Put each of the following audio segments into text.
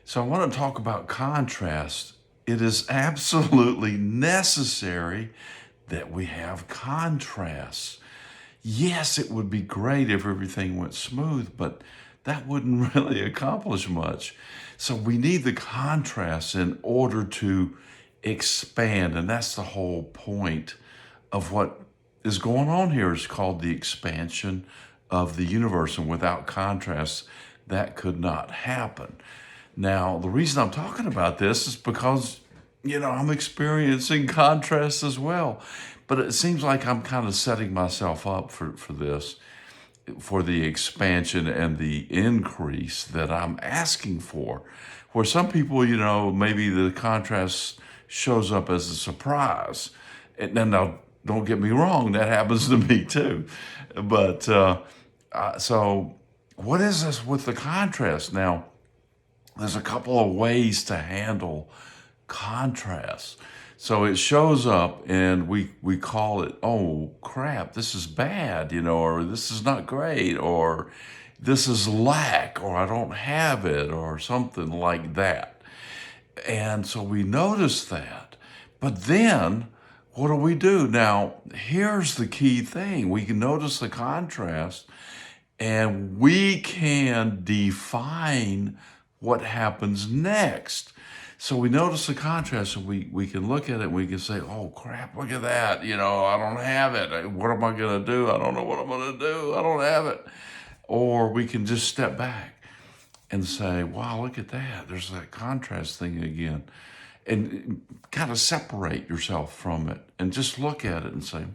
So I want to talk about contrast. It is absolutely necessary that we have contrast. Yes, it would be great if everything went smooth, but that wouldn't really accomplish much. So we need the contrast in order to expand. And that's the whole point of what is going on here. Is called the expansion of the universe. And without contrast, that could not happen. Now, the reason I'm talking about this is because, I'm experiencing contrast as well. But it seems like I'm kind of setting myself up for this, for the expansion and the increase that I'm asking for. Where some people, maybe the contrast shows up as a surprise. And now, don't get me wrong, that happens to me too. But so, what is this with the contrast? Now, there's a couple of ways to handle contrast. So it shows up and we call it, oh crap, this is bad, or this is not great, or this is lack, or I don't have it, or something like that. And so we notice that. But then what do we do? Now, here's the key thing. We can notice the contrast and we can define what happens next. So we notice the contrast and we can look at it and we can say, oh crap, look at that. I don't have it. What am I going to do? I don't know what I'm going to do. I don't have it. Or we can just step back and say, wow, look at that. There's that contrast thing again. And kind of separate yourself from it and just look at it and say,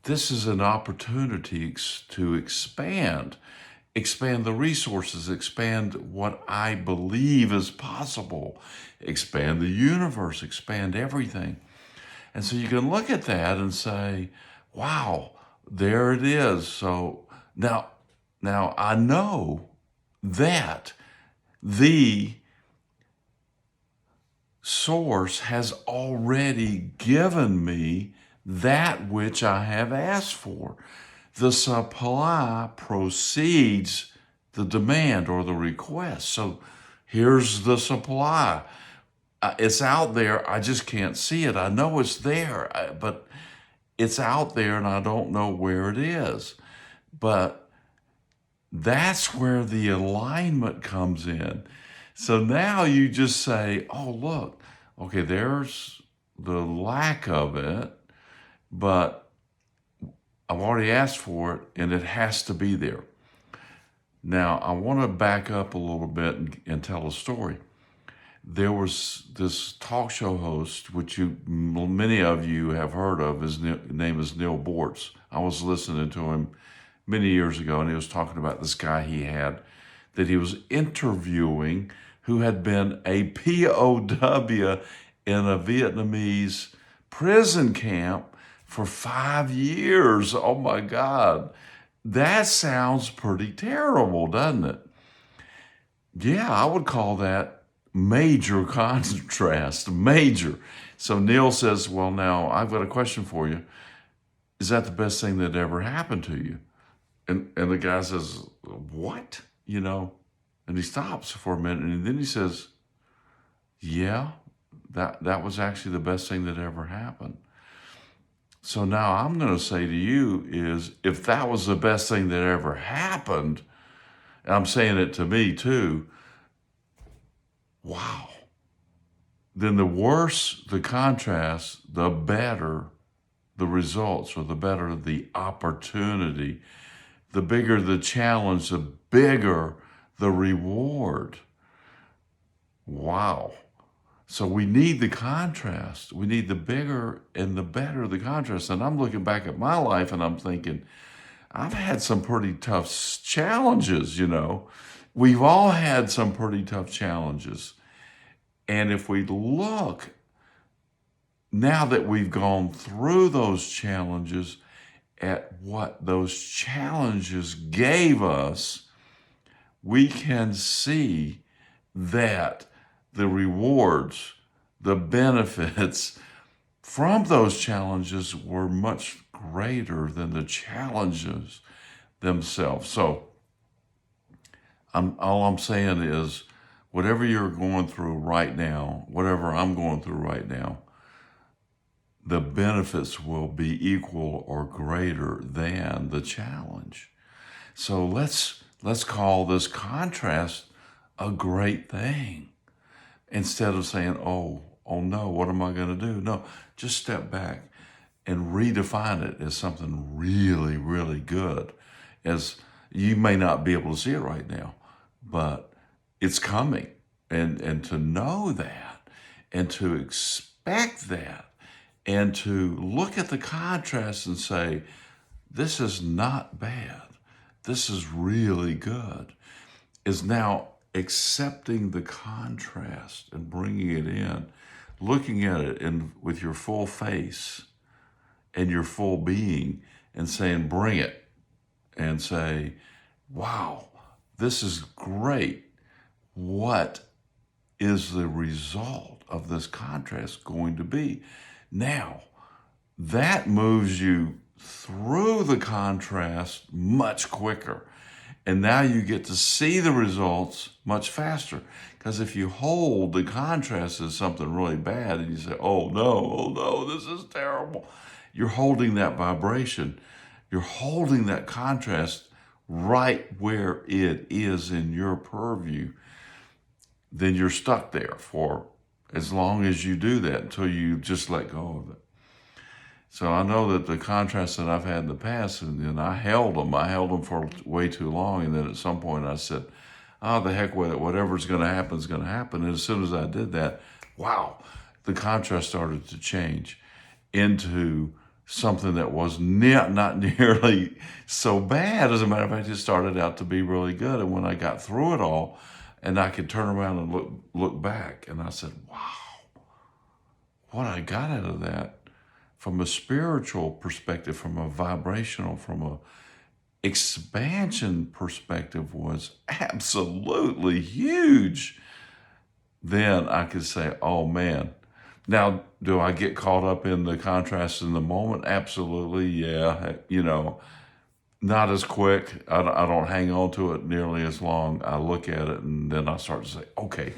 this is an opportunity to expand the resources, expand what I believe is possible, expand the universe, expand everything. And so you can look at that and say, wow, there it is. So now I know that the source has already given me that which I have asked for. The supply precedes the demand or the request. So here's the supply. It's out there. I just can't see it. I know it's there, but it's out there and I don't know where it is. But that's where the alignment comes in. So now you just say, oh, look, okay, there's the lack of it, but I've already asked for it and it has to be there. Now, I want to back up a little bit and tell a story. There was this talk show host, which many of you have heard of. His name is Neil Bortz. I was listening to him many years ago, and he was talking about this guy he had that he was interviewing who had been a POW in a Vietnamese prison camp for 5 years. Oh my God. That sounds pretty terrible, doesn't it? Yeah, I would call that major contrast, major. So Neil says, well, now I've got a question for you. Is that the best thing that ever happened to you? And the guy says, what? And he stops for a minute and then he says, yeah, that was actually the best thing that ever happened. So now I'm going to say to you is, if that was the best thing that ever happened, and I'm saying it to me too, wow. Then the worse the contrast, the better the results, or the better the opportunity, the bigger the challenge, the bigger the reward. Wow. So we need the contrast. We need the bigger and the better the contrast. And I'm looking back at my life and I'm thinking, I've had some pretty tough challenges, We've all had some pretty tough challenges. And if we look, now that we've gone through those challenges, at what those challenges gave us, we can see that the rewards, the benefits from those challenges were much greater than the challenges themselves. So all I'm saying is, Whatever you're going through right now, whatever I'm going through right now, the benefits will be equal or greater than the challenge. So let's call this contrast a great thing. Instead of saying, oh no, what am I going to do? No, just step back and redefine it as something really, really good. As you may not be able to see it right now, but it's coming. And to know that and to expect that and to look at the contrast and say, this is not bad. This is really good, is now accepting the contrast and bringing it in, looking at it with your full face and your full being and saying, bring it, and say, wow, this is great. What is the result of this contrast going to be? Now, that moves you through the contrast much quicker. And now you get to see the results much faster. Because if you hold the contrast as something really bad and you say, oh no, this is terrible, you're holding that vibration. You're holding that contrast right where it is in your purview. Then you're stuck there for as long as you do that until you just let go of it. So I know that the contrasts that I've had in the past, and I held them for way too long. And then at some point I said, oh, the heck with it. Whatever's going to happen is going to happen. And as soon as I did that, wow, the contrast started to change into something that was not nearly so bad. As a matter of fact, it started out to be really good. And when I got through it all, and I could turn around and look back, and I said, wow, what I got out of that from a spiritual perspective, from a vibrational, from a expansion perspective was absolutely huge. Then I could say, oh man. Now, do I get caught up in the contrast in the moment? Absolutely, yeah. Not as quick. I don't hang on to it nearly as long. I look at it and then I start to say, okay,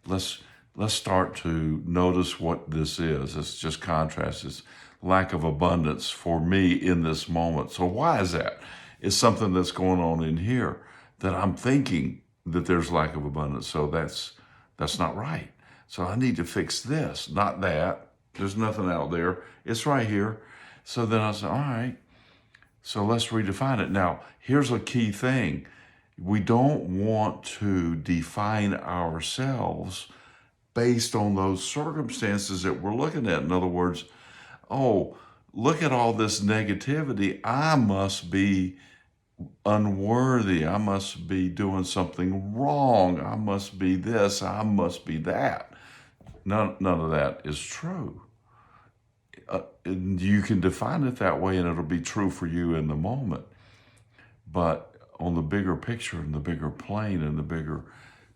let's start to notice what this is. It's just contrast. It's lack of abundance for me in this moment. So why is that? It's something that's going on in here that I'm thinking that there's lack of abundance. So that's not right. So I need to fix this, not that. There's nothing out there. It's right here. So then I say, all right, so let's redefine it. Now, here's a key thing. We don't want to define ourselves based on those circumstances that we're looking at. In other words, oh, look at all this negativity. I must be unworthy. I must be doing something wrong. I must be this. I must be that. None of that is true. You can define it that way and it'll be true for you in the moment. But on the bigger picture and the bigger plane and the bigger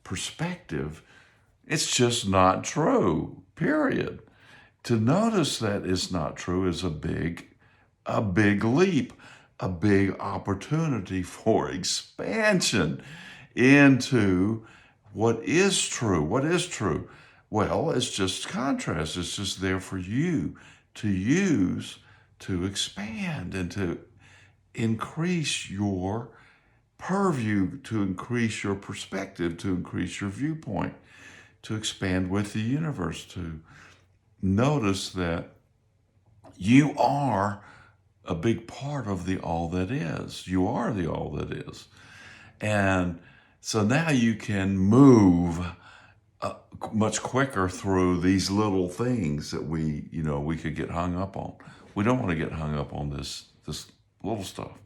perspective, it's just not true, period. To notice that it's not true is a big leap, a big opportunity for expansion into what is true. What is true? Well, it's just contrast. It's just there for you to use to expand and to increase your purview, to increase your perspective, to increase your viewpoint, to expand with the universe, to notice that you are a big part of the all that is. You are the all that is. And so now you can move much quicker through these little things that we could get hung up on. We don't want to get hung up on this little stuff.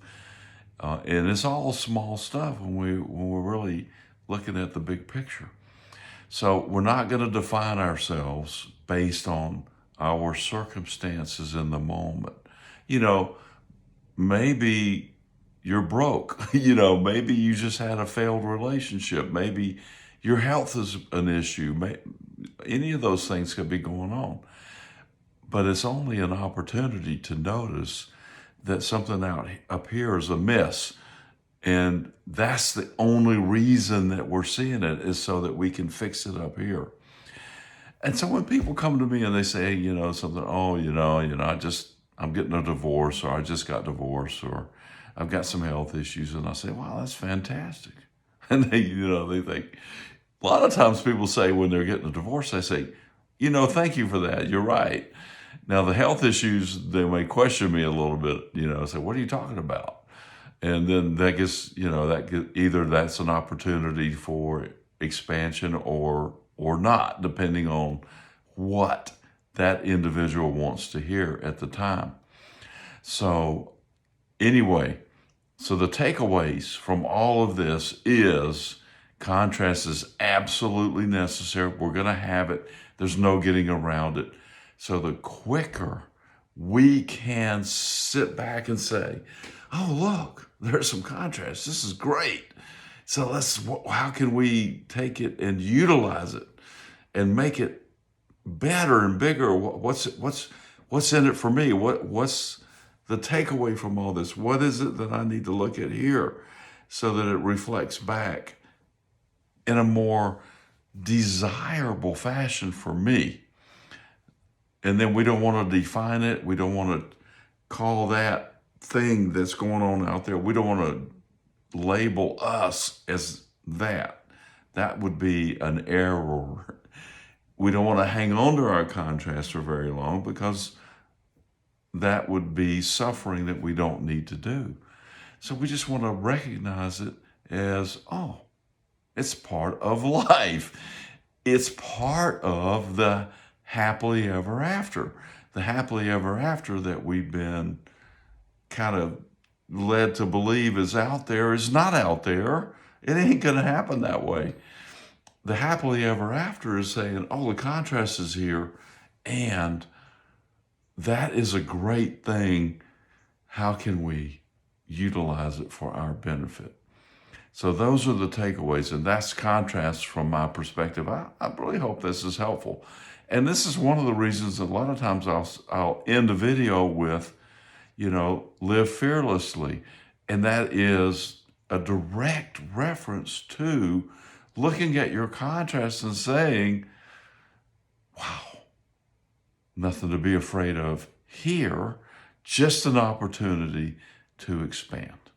And it's all small stuff when we're really looking at the big picture. So we're not going to define ourselves based on our circumstances in the moment. Maybe you're broke. Maybe you just had a failed relationship. Maybe your health is an issue. Any of those things could be going on. But it's only an opportunity to notice that something up here is amiss. And that's the only reason that we're seeing it, is so that we can fix it up here. And so when people come to me and they say, something, oh, I'm getting a divorce, or I just got divorced, or I've got some health issues. And I say, wow, that's fantastic. And they think, a lot of times people say when they're getting a divorce, they say, thank you for that. You're right. Now, the health issues, they may question me a little bit, say, what are you talking about? And then either that's an opportunity for expansion or not, depending on what that individual wants to hear at the time. So anyway, so the takeaways from all of this is contrast is absolutely necessary. We're going to have it. There's no getting around it. So the quicker we can sit back and say, oh, look, there's some contrast. This is great. So how can we take it and utilize it and make it better and bigger? What's in it for me? What's the takeaway from all this? What is it that I need to look at here so that it reflects back in a more desirable fashion for me? And then we don't want to define it. We don't want to call that thing that's going on out there, we don't want to label us as that. That would be an error. We don't want to hang on to our contrast for very long, because that would be suffering that we don't need to do. So we just want to recognize it as, oh, it's part of life. It's part of the happily ever after. The happily ever after that we've been kind of led to believe is out there is not out there. It ain't going to happen that way. The happily ever after is saying, oh, the contrast is here, and that is a great thing. How can we utilize it for our benefit? So those are the takeaways, and that's contrast from my perspective. I really hope this is helpful. And this is one of the reasons that a lot of times I'll end a video with, live fearlessly. And that is a direct reference to looking at your contrast and saying, wow, nothing to be afraid of here, just an opportunity to expand.